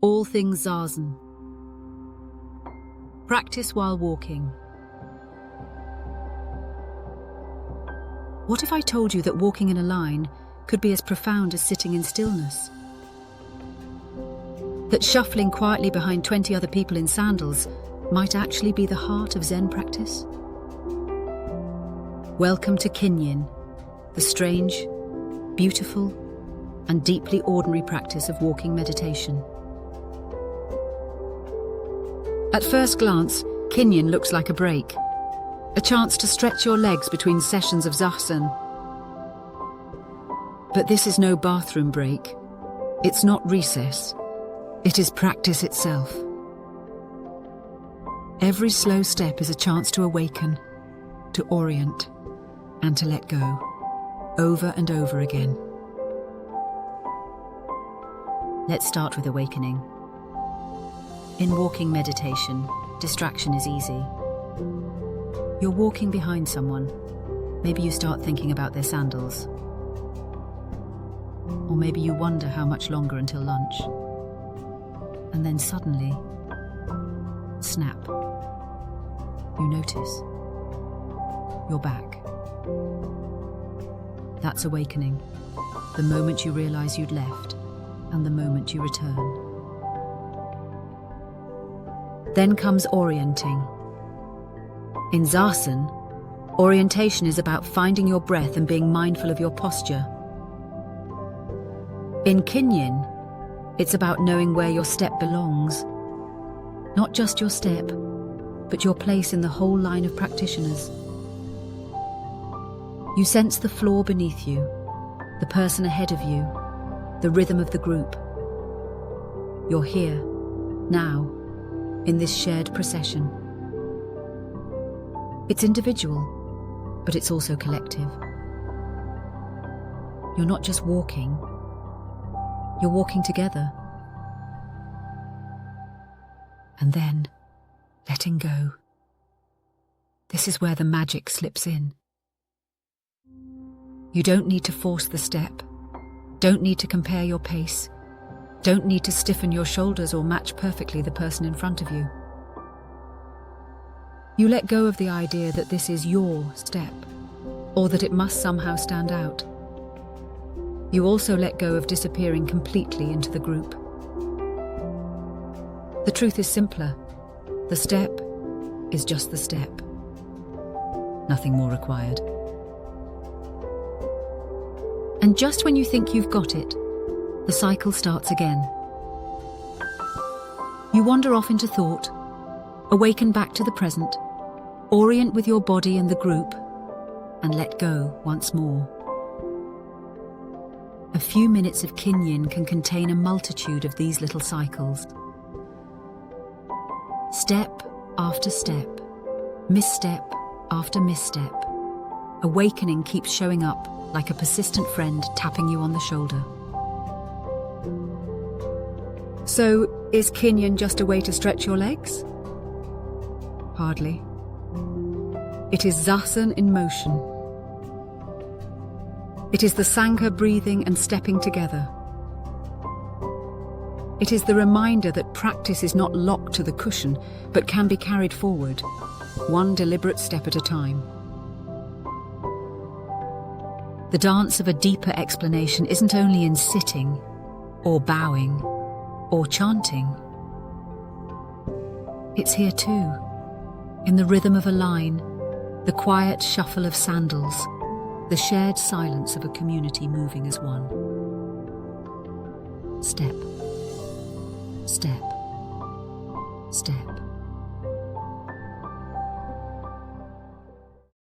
All things Zazen. Practice while walking. What if I told you that walking in a line could be as profound as sitting in stillness? That shuffling quietly behind 20 other people in sandals might actually be the heart of Zen practice? Welcome to Kinhin, the strange, beautiful, and deeply ordinary practice of walking meditation. At first glance, Kinhin looks like a break, a chance to stretch your legs between sessions of Zazen. But this is no bathroom break. It's not recess. It is practice itself. Every slow step is a chance to awaken, to orient, and to let go, over and over again. Let's start with awakening. In walking meditation, distraction is easy. You're walking behind someone. Maybe you start thinking about their sandals. Or maybe you wonder how much longer until lunch. And then suddenly, snap. You notice. You're back. That's awakening. The moment you realize you'd left, and the moment you return. Then comes orienting. In Zazen, orientation is about finding your breath and being mindful of your posture. In Kinhin, it's about knowing where your step belongs. Not just your step, but your place in the whole line of practitioners. You sense the floor beneath you, the person ahead of you, the rhythm of the group. You're here, now, in this shared procession. It's individual, but it's also collective. You're not just walking, you're walking together. And then, letting go. This is where the magic slips in. You don't need to force the step, don't need to compare your pace, don't need to stiffen your shoulders or match perfectly the person in front of you. You let go of the idea that this is your step, or that it must somehow stand out. You also let go of disappearing completely into the group. The truth is simpler. The step is just the step. Nothing more required. And just when you think you've got it, the cycle starts again. You wander off into thought, awaken back to the present, orient with your body and the group, and let go once more. A few minutes of Kinhin can contain a multitude of these little cycles. Step after step, misstep after misstep, awakening keeps showing up like a persistent friend tapping you on the shoulder. So, is Kinhin just a way to stretch your legs? Hardly. It is Zazen in motion. It is the Sangha breathing and stepping together. It is the reminder that practice is not locked to the cushion, but can be carried forward, one deliberate step at a time. The dance of a deeper explanation isn't only in sitting, or bowing, or chanting. It's here too, in the rhythm of a line, the quiet shuffle of sandals, the shared silence of a community moving as one. Step, step.